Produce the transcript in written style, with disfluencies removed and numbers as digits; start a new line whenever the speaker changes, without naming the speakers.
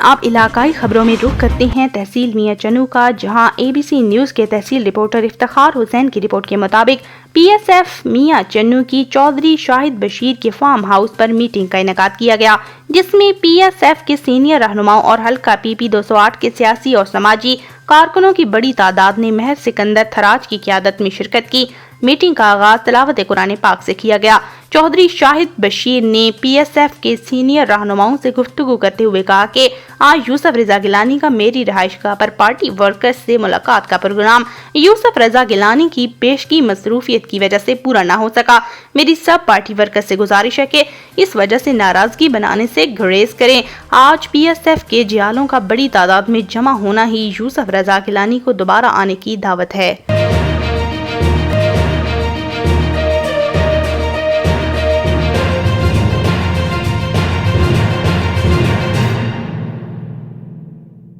آپ علاقائی خبروں میں رخ کرتے ہیں تحصیل میاں چنو کا، جہاں ABC نیوز کے تحصیل رپورٹر افتخار حسین کی رپورٹ کے مطابق PSF میاں چنو کی چودھری شاہد بشیر کے فارم ہاؤس پر میٹنگ کا انعقاد کیا گیا، جس میں PSF کے سینئر رہنماؤں اور حلقہ PP 208 کے سیاسی اور سماجی کارکنوں کی بڑی تعداد نے مہر سکندر تھراج کی قیادت میں شرکت کی۔ میٹنگ کا آغاز تلاوت قرآن پاک سے کیا گیا۔ چودھری شاہد بشیر نے PSF کے سینئر رہنماؤں سے گفتگو کرتے ہوئے کہا کہ آج یوسف رضا گیلانی کا میری رہائش گاہ پر پارٹی ورکرز سے ملاقات کا پروگرام یوسف رضا گیلانی کی پیشگی مصروفیت کی وجہ سے پورا نہ ہو سکا۔ میری سب پارٹی ورکرز سے گزارش ہے کہ اس وجہ سے ناراضگی بنانے سے گریز کریں۔ آج PSF کے جیالوں کا بڑی تعداد میں جمع ہونا ہی یوسف رضا گیلانی کو دوبارہ آنے کی دعوت ہے۔